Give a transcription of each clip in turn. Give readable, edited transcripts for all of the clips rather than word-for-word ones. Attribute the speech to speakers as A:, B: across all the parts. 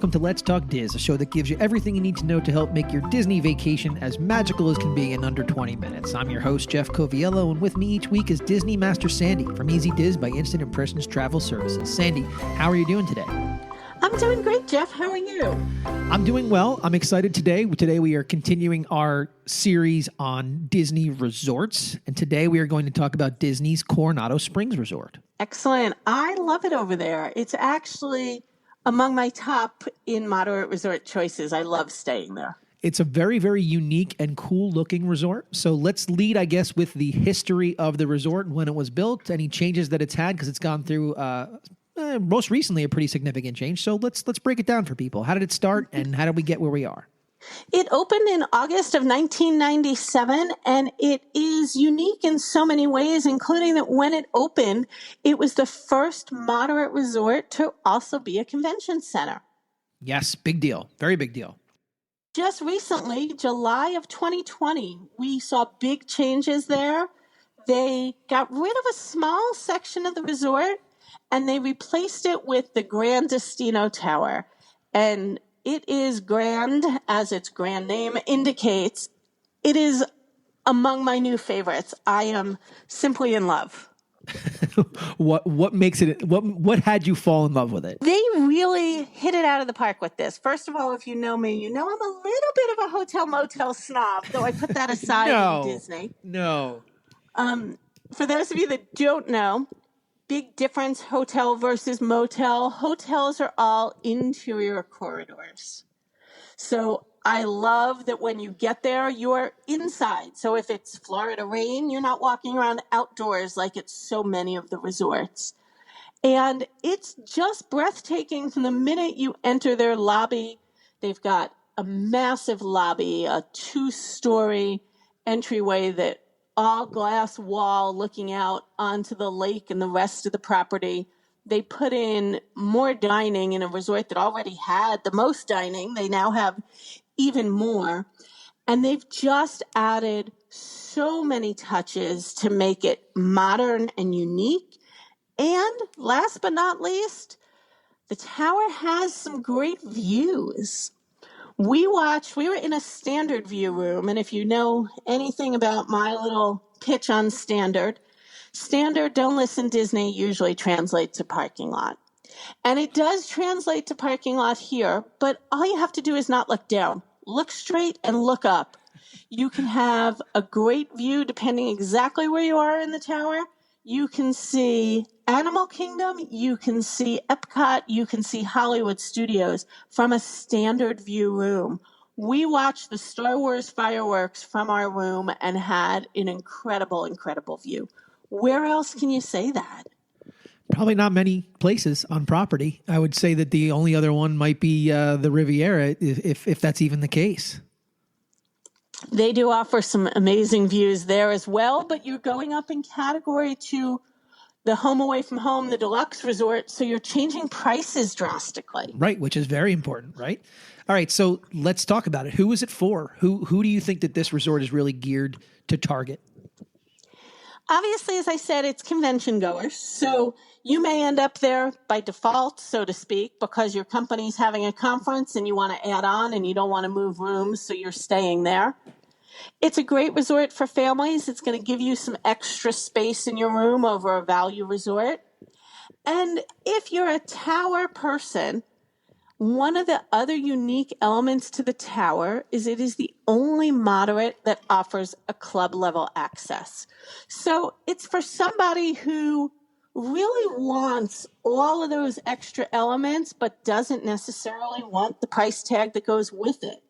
A: welcome to Let's Talk Diz, a show that gives you everything you need to know to help make your Disney vacation as magical as can be in under 20 minutes. I'm your host, Jeff Coviello, and with me each week is Disney Master Sandy from Easy Diz by Instant Impressions Travel Services. Sandy, how are you doing today?
B: I'm doing great, Jeff. How are you?
A: I'm doing well. I'm excited today. Today we are continuing our series on Disney resorts, and today we are going to talk about Disney's Coronado Springs Resort.
B: Excellent. I love it over there. It's actually among my top in moderate resort choices. I love staying there.
A: It's a very, very unique and cool-looking resort. So let's lead, I guess, with the history of the resort and when it was built, any changes that it's had, because it's gone through most recently a pretty significant change. So let's break it down for people. How did it start, and how did we get where we are?
B: It opened in August of 1997, and it is unique in so many ways, including that when it opened, it was the first moderate resort to also be a convention center.
A: Yes, big deal. Very big deal.
B: Just recently, July of 2020, we saw big changes there. They got rid of a small section of the resort, and they replaced it with the Gran Destino Tower. And it is grand, as its grand name indicates. It is among my new favorites. I am simply in love.
A: What makes it? What had you fall in love with it?
B: They really hit it out of the park with this. First of all, if you know me, you know I'm a little bit of a hotel motel snob, though I put that aside in Disney.
A: No.
B: For those of you that don't know, big difference, hotel versus motel. Hotels are all interior corridors. So I love that when you get there, you're inside. So if it's Florida rain, you're not walking around outdoors like it's so many of the resorts. And it's just breathtaking from the minute you enter their lobby. They've got a massive lobby, a 2-story entryway that all glass wall looking out onto the lake and the rest of the property. They put in more dining in a resort that already had the most dining. They now have even more. And they've just added so many touches to make it modern and unique. And last but not least, the tower has some great views. We were in a standard view room, and if you know anything about my little pitch on standard, don't listen Disney usually translates to parking lot. And it does translate to parking lot here, but all you have to do is not look down. Look straight and look up. You can have a great view depending exactly where you are in the tower. You can see Animal Kingdom, you can see Epcot, you can see Hollywood Studios from a standard view room. We watched the Star Wars fireworks from our room and had an incredible, incredible view. Where else can you say that?
A: Probably not many places on property. I would say that the only other one might be the Riviera, if that's even the case.
B: They do offer some amazing views there as well, but you're going up in category to the home away from home, the deluxe resort, so you're changing prices drastically.
A: Right, which is very important, right? All right, so let's talk about it. Who is it for? Who do you think that this resort is really geared to target?
B: Obviously, as I said, it's convention goers. So you may end up there by default, so to speak, because your company's having a conference and you want to add on and you don't want to move rooms, so you're staying there. It's a great resort for families. It's going to give you some extra space in your room over a value resort. And if you're a tower person, one of the other unique elements to the tower is it is the only moderate that offers a club level access. So it's for somebody who really wants all of those extra elements, but doesn't necessarily want the price tag that goes with it.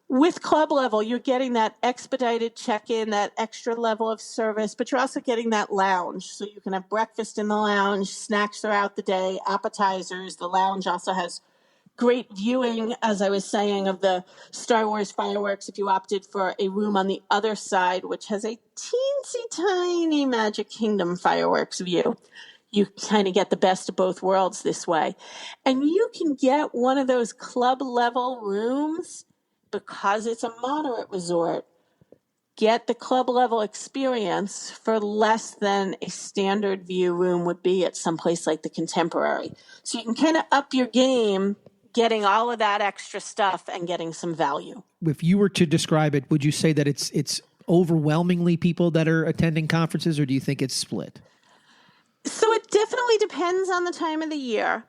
B: With club level, you're getting that expedited check-in, that extra level of service, but you're also getting that lounge. So you can have breakfast in the lounge, snacks throughout the day, appetizers. The lounge also has great viewing, as I was saying, of the Star Wars fireworks if you opted for a room on the other side, which has a teensy tiny Magic Kingdom fireworks view. You kind of get the best of both worlds this way. And you can get one of those club level rooms because it's a moderate resort. Get the club level experience for less than a standard view room would be at some place like the Contemporary. So you can kind of up your game getting all of that extra stuff and getting some value.
A: If you were to describe it, would you say that it's overwhelmingly people that are attending conferences, or do you think it's split?
B: So it definitely depends on the time of the year.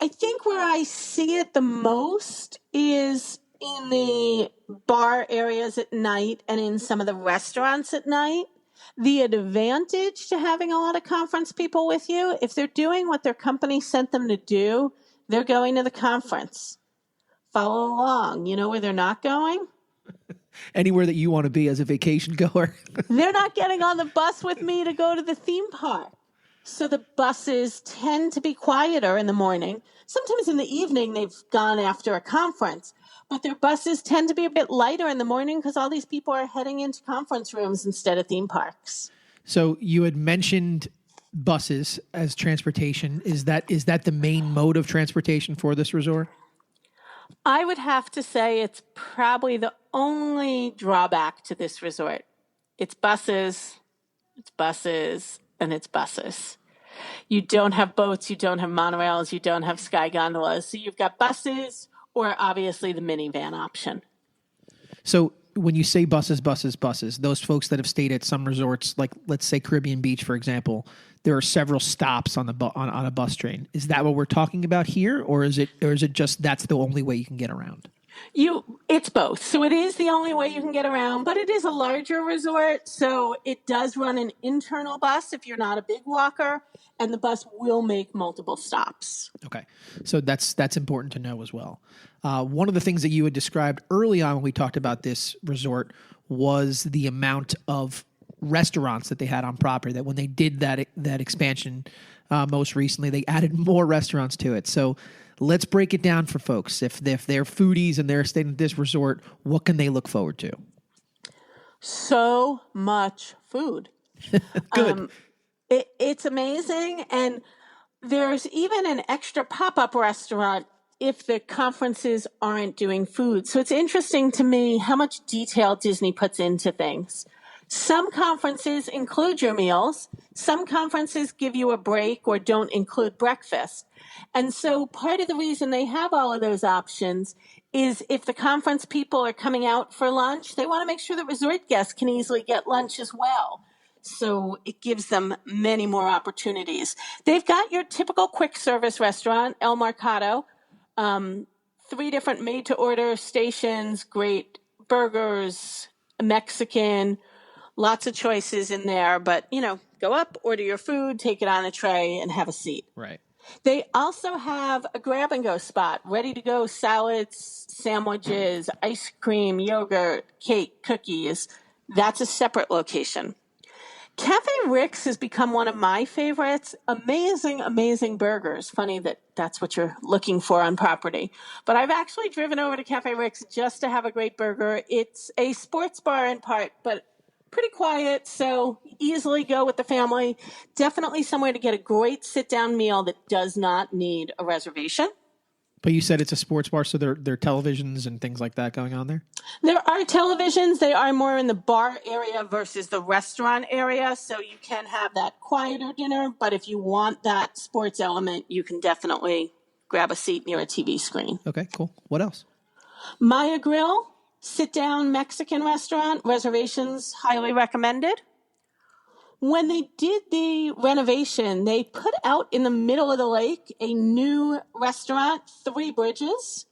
B: I think where I see it the most is in the bar areas at night and in some of the restaurants at night. The advantage to having a lot of conference people with you, if they're doing what their company sent them to do, they're going to the conference. Follow along. You know where they're not going?
A: Anywhere that you want to be as a vacation goer.
B: They're not getting on the bus with me to go to the theme park. So the buses tend to be quieter in the morning. Sometimes in the evening, they've gone after a conference. But their buses tend to be a bit lighter in the morning because all these people are heading into conference rooms instead of theme parks.
A: So you had mentioned buses as transportation. Is that the main mode of transportation for this resort?
B: I would have to say it's probably the only drawback to this resort. It's buses, and it's buses. You don't have boats, you don't have monorails, you don't have sky gondolas. So you've got buses or obviously the minivan option.
A: So when you say buses, those folks that have stayed at some resorts, like let's say Caribbean Beach, for example, there are several stops on on a bus train. Is that what we're talking about here, or is it just that's the only way you can get around?
B: It's both. So it is the only way you can get around, but it is a larger resort. So it does run an internal bus if you're not a big walker, and the bus will make multiple stops.
A: Okay. So that's important to know as well. One of the things that you had described early on when we talked about this resort was the amount of restaurants that they had on property, that when they did that expansion most recently, they added more restaurants to it. So let's break it down for folks. If they're foodies and they're staying at this resort, what can they look forward to?
B: So much food.
A: Good.
B: It's amazing. And there's even an extra pop-up restaurant if the conferences aren't doing food. So it's interesting to me how much detail Disney puts into things. Some conferences include your meals. Some conferences give you a break or don't include breakfast. And so part of the reason they have all of those options is if the conference people are coming out for lunch, they want to make sure the resort guests can easily get lunch as well. So it gives them many more opportunities. They've got your typical quick service restaurant, El Mercado, 3 different made-to-order stations, great burgers, Mexican, lots of choices in there. But, go up, order your food, take it on a tray, and have a seat.
A: Right.
B: They also have a grab-and-go spot, ready-to-go salads, sandwiches, ice cream, yogurt, cake, cookies. That's a separate location. Cafe Rick's has become one of my favorites. Amazing, amazing burgers. Funny that that's what you're looking for on property. But I've actually driven over to Cafe Rick's just to have a great burger. It's a sports bar in part, but pretty quiet, so easily go with the family. Definitely somewhere to get a great sit-down meal that does not need a reservation.
A: But you said it's a sports bar, so there are televisions and things like that going on there?
B: There are televisions. They are more in the bar area versus the restaurant area, so you can have that quieter dinner. But if you want that sports element, you can definitely grab a seat near a TV screen.
A: Okay, cool. What else?
B: Maya Grill, sit-down Mexican restaurant. Reservations highly recommended. When they did the renovation, they put out in the middle of the lake a new restaurant, 3 Bridges.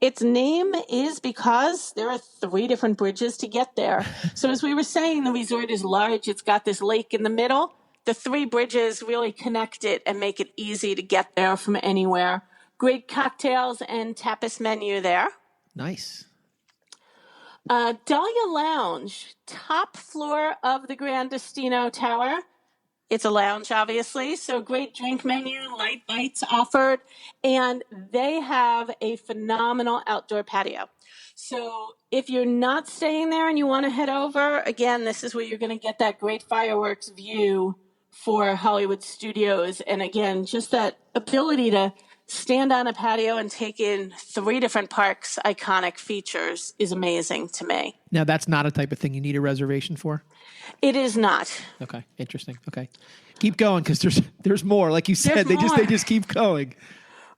B: Its name is because there are 3 different bridges to get there. So as we were saying, the resort is large. It's got this lake in the middle. The 3 bridges really connect it and make it easy to get there from anywhere. Great cocktails and tapas menu there.
A: Nice.
B: Dahlia Lounge, top floor of the Gran Destino Tower. It's a lounge, obviously, so great drink menu, light bites offered, and they have a phenomenal outdoor patio. So if you're not staying there and you want to head over, again, this is where you're going to get that great fireworks view for Hollywood Studios. And again, just that ability to stand on a patio and take in 3 different parks' iconic features is amazing to me.
A: Now, that's not a type of thing you need a reservation for?
B: It is not.
A: Okay, interesting. Okay. Keep going, because there's more. Like you said,
B: There's
A: they
B: more.
A: just keep going.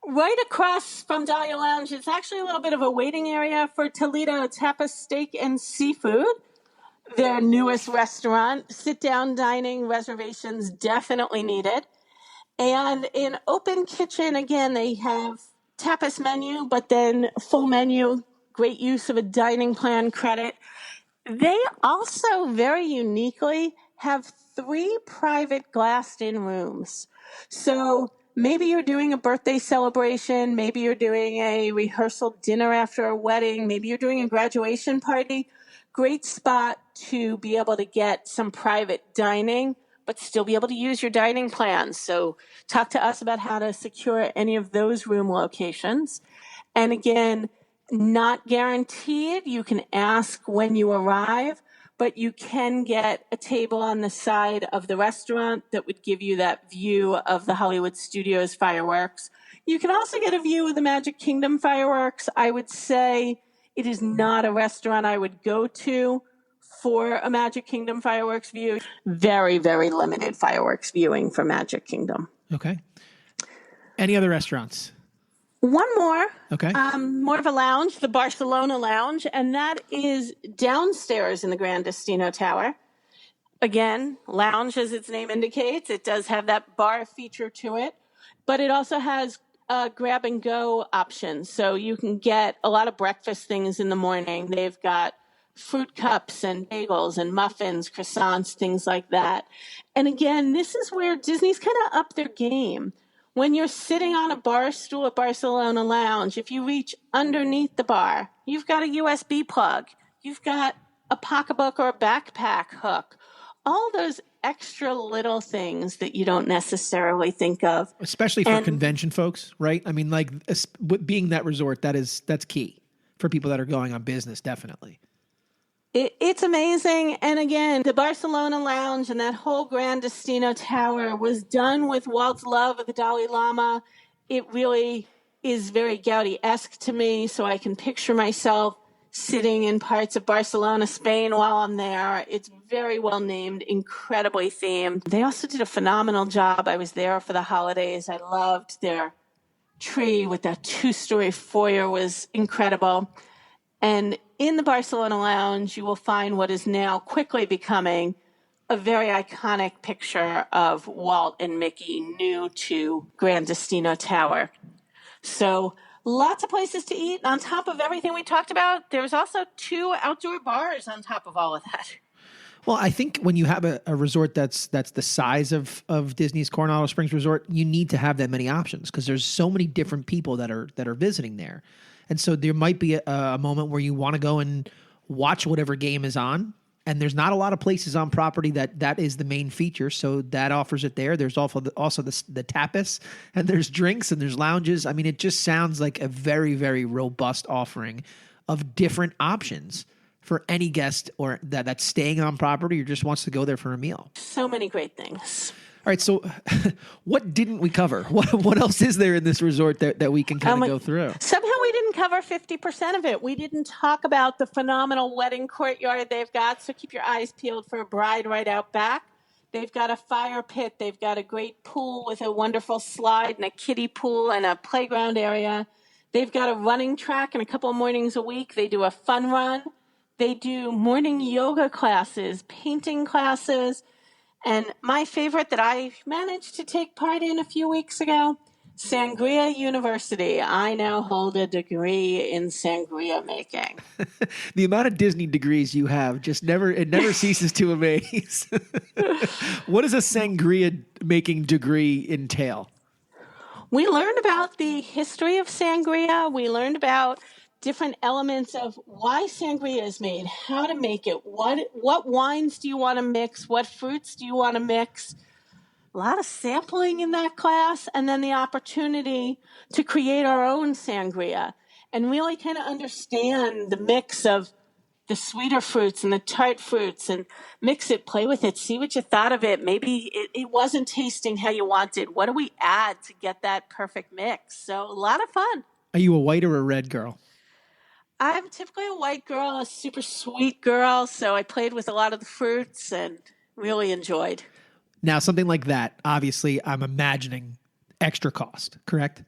B: Right across from Dahlia Lounge, it's actually a little bit of a waiting area for Toledo Tapas Steak and Seafood, their newest restaurant. Sit-down dining reservations definitely needed. And in Open Kitchen, again, they have tapas menu, but then full menu, great use of a dining plan credit. They also very uniquely have 3 private glassed-in rooms. So maybe you're doing a birthday celebration, maybe you're doing a rehearsal dinner after a wedding, maybe you're doing a graduation party. Great spot to be able to get some private dining, but still be able to use your dining plans. So talk to us about how to secure any of those room locations. And again, not guaranteed. You can ask when you arrive, but you can get a table on the side of the restaurant that would give you that view of the Hollywood Studios fireworks. You can also get a view of the Magic Kingdom fireworks. I would say it is not a restaurant I would go to for a Magic Kingdom fireworks view. Very, very limited fireworks viewing for Magic Kingdom.
A: Okay. Any other restaurants?
B: One more.
A: Okay.
B: More of a lounge, the Barcelona Lounge, and that is downstairs in the Gran Destino Tower. Again, lounge, as its name indicates, it does have that bar feature to it, but it also has grab and go options. So you can get a lot of breakfast things in the morning. They've got fruit cups and bagels and muffins, croissants, things like that. And again, this is where Disney's kind of upped their game. When you're sitting on a bar stool at Barcelona Lounge, if you reach underneath the bar, you've got a USB plug, you've got a pocketbook or a backpack hook, all those extra little things that you don't necessarily think of.
A: Especially for convention folks, right? I mean, like being that resort, that's key for people that are going on business, definitely.
B: It's amazing. And again, the Barcelona Lounge and that whole Gran Destino Tower was done with Walt's love of the Dalai Lama. It really is very Gaudi-esque to me, so I can picture myself sitting in parts of Barcelona, Spain while I'm there. It's very well named, incredibly themed. They also did a phenomenal job. I was there for the holidays. I loved their tree with that 2-story foyer was incredible. And in the Barcelona Lounge, you will find what is now quickly becoming a very iconic picture of Walt and Mickey new to Gran Destino Tower. So lots of places to eat. On top of everything we talked about, there's also 2 outdoor bars on top of all of that.
A: Well, I think when you have a resort that's the size of Disney's Coronado Springs Resort, you need to have that many options because there's so many different people that are visiting there. And so there might be a moment where you want to go and watch whatever game is on. And there's not a lot of places on property that is the main feature. So that offers it there. There's also the tapas, and there's drinks, and there's lounges. I mean, it just sounds like a very, very robust offering of different options for any guest or that's staying on property or just wants to go there for a meal.
B: So many great things.
A: All right, so what didn't we cover? What else is there in this resort that we can kind of go through?
B: Somehow we didn't cover 50% of it. We didn't talk about the phenomenal wedding courtyard they've got, so keep your eyes peeled for a bride right out back. They've got a fire pit. They've got a great pool with a wonderful slide and a kiddie pool and a playground area. They've got a running track, and a couple of mornings a week they do a fun run. They do morning yoga classes, painting classes. And my favorite that I managed to take part in a few weeks ago, Sangria University. I now hold a degree in sangria making.
A: The amount of Disney degrees you have never ceases to amaze. What does a sangria making degree entail?
B: We learned about the history of sangria. We learned about different elements of why sangria is made, how to make it, what wines do you want to mix, what fruits do you want to mix. A lot of sampling in that class, and then the opportunity to create our own sangria and really kind of understand the mix of the sweeter fruits and the tart fruits and mix it, play with it, see what you thought of it. Maybe it wasn't tasting how you wanted. What do we add to get that perfect mix? So a lot of fun.
A: Are you a white or a red girl?
B: I'm typically a white girl, a super sweet girl, so I played with a lot of the fruits and really enjoyed.
A: Now, something like that, obviously, I'm imagining extra cost, correct?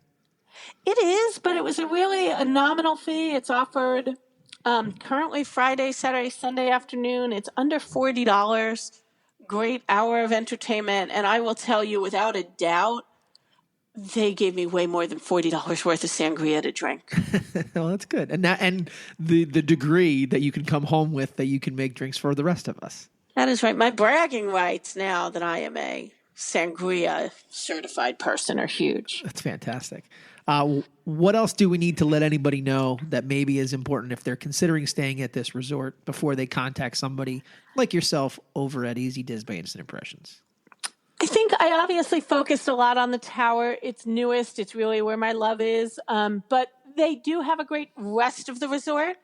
B: It is, but it was a nominal fee. It's offered currently Friday, Saturday, Sunday afternoon. It's under $40. Great hour of entertainment. And I will tell you, without a doubt, they gave me way more than $40 worth of sangria to drink.
A: Well, that's good. And the degree that you can come home with that you can make drinks for the rest of us.
B: That is right. My bragging rights now that I am a sangria certified person are huge.
A: That's fantastic. What else do we need to let anybody know that maybe is important if they're considering staying at this resort before they contact somebody like yourself over at Easy Diz by Instant Impressions?
B: I think I obviously focused a lot on the tower. It's newest. It's really where my love is. But they do have a great rest of the resort.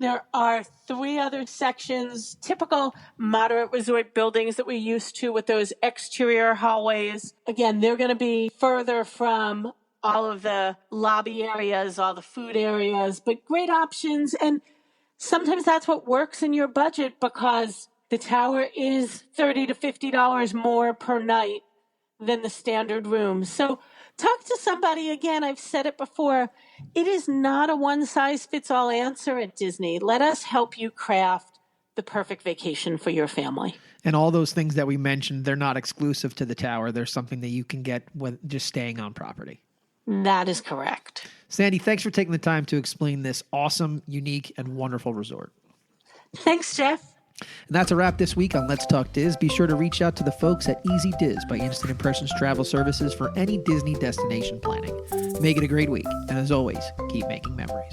B: There are 3 other sections, typical moderate resort buildings that we're used to with those exterior hallways. Again, they're going to be further from all of the lobby areas, all the food areas, but great options. And sometimes that's what works in your budget because the tower is $30 to $50 more per night than the standard room. So talk to somebody. Again, I've said it before. It is not a one-size-fits-all answer at Disney. Let us help you craft the perfect vacation for your family.
A: And all those things that we mentioned, they're not exclusive to the tower. There's something that you can get with just staying on property.
B: That is correct.
A: Sandy, thanks for taking the time to explain this awesome, unique, and wonderful resort.
B: Thanks, Jeff.
A: And that's a wrap this week on Let's Talk Diz. Be sure to reach out to the folks at Easy Diz by Instant Impressions Travel Services for any Disney destination planning. Make it a great week. And as always, keep making memories.